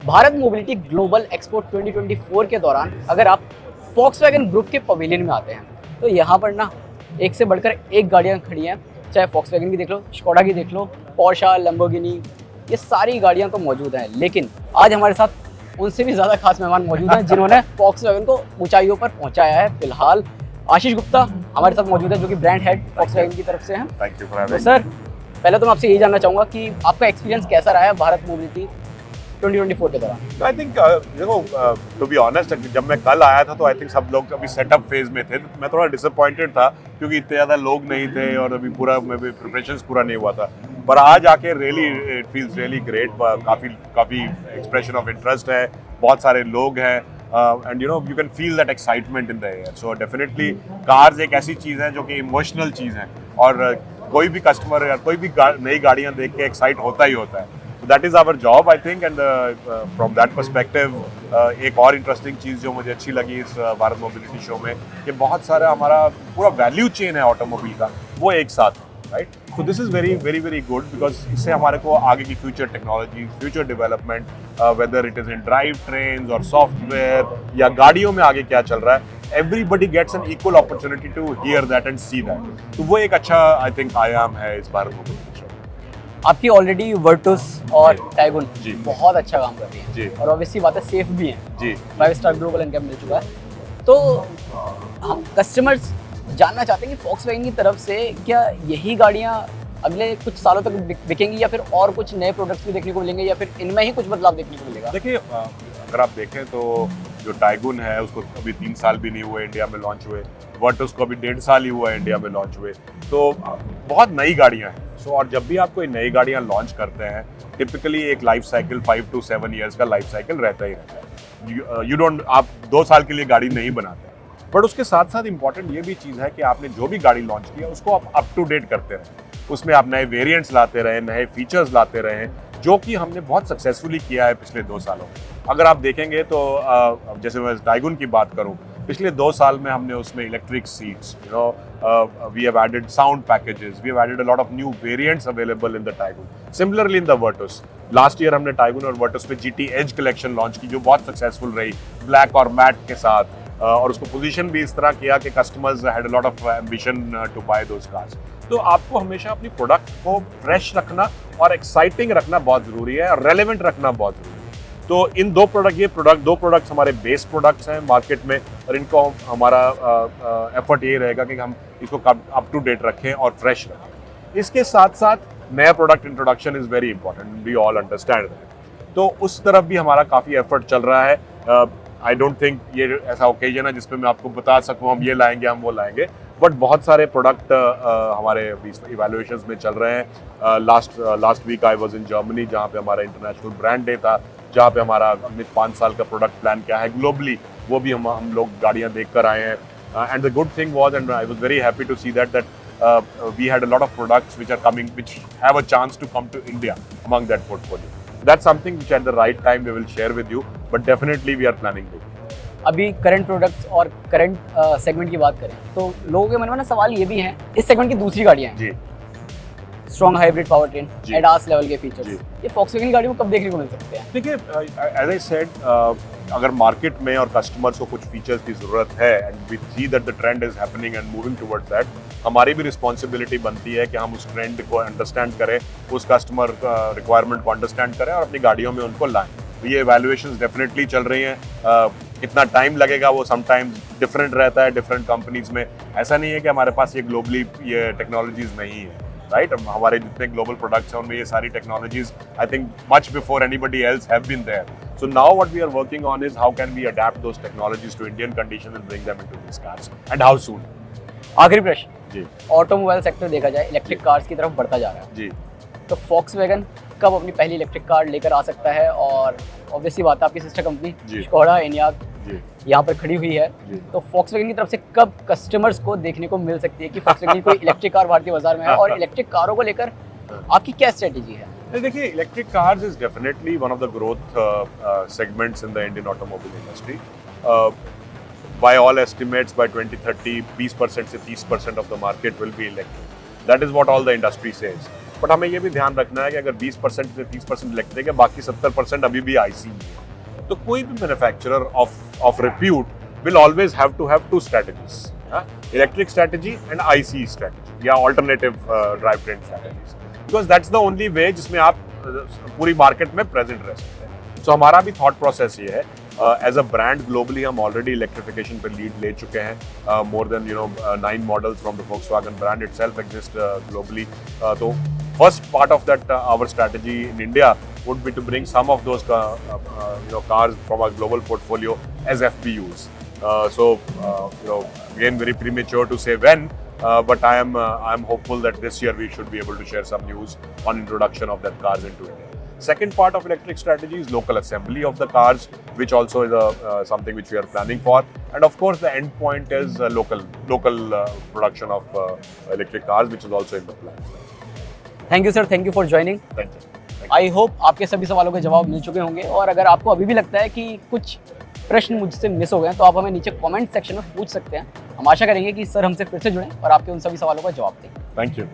Bharat mobility global expo 2024 के दौरान अगर आप Volkswagen ग्रुप के पवेलियन में आते हैं तो यहाँ पर ना एक से बढ़कर एक गाड़ियाँ खड़ी हैं, चाहे Volkswagen की देख लो, स्कोडा की देख लो, पोर्शा, लैम्बोर्गिनी, ये सारी गाड़ियाँ तो मौजूद हैं। लेकिन आज हमारे साथ उनसे भी ज़्यादा खास मेहमान मौजूद हैं जिन्होंने Volkswagen को ऊंचाइयों पर पहुँचाया है। फिलहाल आशीष गुप्ता हमारे साथ मौजूद है जो कि ब्रांड हेड Volkswagen की तरफ से हैं। थैंक यू फॉर तो सर पहले तो मैं आपसे यही जानना चाहूँगा कि आपका एक्सपीरियंस कैसा रहा है भारत मोबिलिटी 2024 के दौरान। आई थिंक देखो टू बी ऑनेस्ट, जब मैं कल आया था तो आई थिंक सब लोग अभी सेटअप फेज में थे। मैं थोड़ा डिसअपॉइंटेड था क्योंकि इतने ज़्यादा लोग नहीं थे और अभी पूरा प्रिपरेशंस पूरा नहीं हुआ था। पर आज आके really it feels really great. काफ़ी एक्सप्रेशन ऑफ इंटरेस्ट है, बहुत सारे लोग हैं and you can feel that excitement in the air. So definitely cars एक ऐसी चीज़ है जो कि इमोशनल चीज़ है और कोई भी कस्टमर या कोई भी नई गाड़ियाँ देख के एक्साइट होता ही होता है। That is our job I think and from that perspective एक और इंटरेस्टिंग चीज़ जो मुझे अच्छी लगी इस भारत मोबिलिटी शो में कि बहुत सारा हमारा पूरा वैल्यू चेन है ऑटोमोबाइल का, वो एक साथ है, right. So this is very very very good because इससे हमारे को आगे की future technology, future development, whether it is in drive trains और सॉफ्टवेयर या गाड़ियों में आगे क्या चल रहा है, everybody gets an equal opportunity to hear that and see that. तो वो एक अच्छा आई थिंक आयाम है इस भारत मोबिलिटी शो। आपकी ऑलरेडी वर्टस और टाइगुन जी बहुत अच्छा काम कर रही है जी और ऑब्वियसली बात है सेफ भी हैं जी। 5 स्टार ग्लोबल एनकैप मिल चुका है। तो हम कस्टमर्स जानना चाहते हैं कि Volkswagen की तरफ से क्या यही गाड़ियाँ अगले कुछ सालों तक बिकेंगी या फिर और कुछ नए प्रोडक्ट्स भी देखने को मिलेंगे या फिर इनमें ही कुछ बदलाव देखने को मिलेगा? देखिए अगर आप देखें तो जो टाइगुन है उसको अभी 3 साल भी नहीं हुए इंडिया में लॉन्च हुए, वर्टस को अभी 1.5 साल ही हुआ है इंडिया में लॉन्च हुए। तो बहुत नई गाड़ियाँ हैं। सो और जब भी आप कोई नई गाड़ियाँ लॉन्च करते हैं टिपिकली एक लाइफ साइकिल 5 to 7 ईयर्स का लाइफ साइकिल रहता ही रहता है। यू डोंट, आप 2 साल के लिए गाड़ी नहीं बनाते। बट उसके साथ साथ इंपॉर्टेंट ये भी चीज़ है कि आपने जो भी गाड़ी लॉन्च की है उसको आप अप टू डेट करते रहें, उसमें आप नए वेरिएंट्स लाते रहें, नए फीचर्स लाते रहें, जो कि हमने बहुत सक्सेसफुली किया है पिछले 2 सालों में। अगर आप देखेंगे तो जैसे मैं टाइगुन की बात करूं, पिछले 2 साल में हमने उसमें electric seats, we have added sound packages, we have added a lot of new variants available in the Taigun. Similarly in the Virtus, last year हमने टाइगुन और वर्टस पे GT एज कलेक्शन लॉन्च की जो बहुत successful रही, black और mat के साथ, और उसको पोजीशन भी इस तरह किया कि customers had a lot of ambition to buy those cars. तो आपको हमेशा अपनी प्रोडक्ट को फ्रेश रखना और एक्साइटिंग रखना बहुत ज़रूरी है और रेलेवेंट रखना बहुत ज़रूरी है। तो इन दो प्रोडक्ट्स हमारे बेस प्रोडक्ट्स हैं मार्केट में और इनको हमारा एफर्ट ये रहेगा कि हम इसको अप टू डेट रखें और फ्रेश रखें। इसके साथ साथ नया product introduction is very important, we all understand that. तो उस तरफ भी हमारा काफ़ी एफर्ट चल रहा है। आई डोंट थिंक ये ऐसा ओकेजन है जिसपे मैं आपको बता सकूं हम ये लाएंगे, हम वो लाएंगे, बट बहुत सारे प्रोडक्ट हमारे इवैल्यूएशंस में चल रहे हैं। Last week I was in Germany जहाँ पे हमारा इंटरनेशनल ब्रांड डे था, जहाँ पे हमारा अगले 5 साल का प्रोडक्ट प्लान क्या है ग्लोबली, वो भी हम लोग गाड़ियाँ देख कर आए हैं। And the good thing was and I was very happy to see that we had a lot of products which are coming, which have a chance to come to India among that portfolio. That's something which at the right time we will share with you, but definitely we are planning to. अभी current products और current segment की बात करें तो लोगों के मन में ना सवाल ये भी है, इस सेगमेंट की दूसरी गाड़ियाँ हैं जी, स्ट्रॉन्ग हाइब्रिड पावर ट्रेन, जी, एडास लेवल के फीचर्स, जी, ये Volkswagen गाड़ियों को कब देखने को मिल सकते हैं? देखिए एज आई सेड, अगर मार्केट में और कस्टमर्स को कुछ फीचर्स की ज़रूरत है and we see that the trend is happening and moving towards that, हमारी भी रिस्पॉन्सिबिलिटी बनती है कि हम उस ट्रेंड को अंडरस्टैंड करें, उस कस्टमर रिक्वायरमेंट को अंडरस्टैंड करें और अपनी गाड़ियों में उनको लाएं। तो ये एवैल्यूएशंस डेफिनेटली चल रही हैं। कितना टाइम लगेगा वो समटाइम्स डिफरेंट रहता है डिफरेंट कंपनीज में। ऐसा नहीं है कि हमारे पास ये ग्लोबली ये टेक्नोलॉजीज नहीं है, राइट। हमारे जितने ग्लोबल प्रोडक्ट्स हैं उनमें ये सारी technologies I think much before anybody else have been there. So now what we are working on is how can we adapt those technologies to Indian conditions and bring them into these cars and how soon. आखिरी प्रश्न जी, automobile sector देखा जाए electric cars की तरफ बढ़ता जा रहा है जी, तो Volkswagen कब अपनी पहली इलेक्ट्रिक कार लेकर आ सकता है? और ऑब्वियसली बात है आपकी सिस्टर कंपनी जी, स्कोडा एनियाक जी, यहाँ पर खड़ी हुई है, जी। तो Volkswagen की तरफ से कब कस्टमर्स को देखने को मिल सकती है कि Volkswagen की कोई इलेक्ट्रिक कार भारतीय बाजार में है और इलेक्ट्रिक कारों को लेकर आपकी क्या स्ट्रेटेजी है? देखिए electric cars is definitely one of the growth segments in the Indian automobile industry. By all estimates by 2030 20% से 30% of the market will be electric. That is what all the industry says. But हमें ये भी ध्यान रखना है कि अगर 20% से 30% इलेक्ट्रिक है, बाकी 70% अभी भी आईसी है। तो कोई भी manufacturer of repute will always have to have two strategies, electric strategy and IC strategy या alternative drivetrain strategies, because that's the only way जिसमें आप पूरी मार्केट में प्रेजेंट रह सकते हैं. So हमारा भी थॉट प्रोसेस ये है. एज अ ब्रांड ग्लोबली हम ऑलरेडी इलेक्ट्रिफिकेशन पे लीड ले चुके हैं. More than 9 models from the Volkswagen brand itself exist globally. तो first part of that our strategy in India would be to bring some of those cars from our global portfolio as FPUs. Again, very premature to say when, but I am hopeful that this year we should be able to share some news on introduction of that cars into India. Second part of electric strategy is local assembly of the cars, which also is something which we are planning for. And of course, the end point is local production of electric cars, which is also in the plan. Thank you sir, thank you for joining. Thank you. I hope आपके सभी सवालों के जवाब मिल चुके होंगे, और अगर आपको अभी भी लगता है कि कुछ प्रश्न मुझसे मिस हो गए हैं तो आप हमें नीचे कमेंट सेक्शन में पूछ सकते हैं. हम आशा करेंगे कि सर हमसे फिर से जुड़ें और आपके उन सभी सवालों का जवाब दें. Thank you.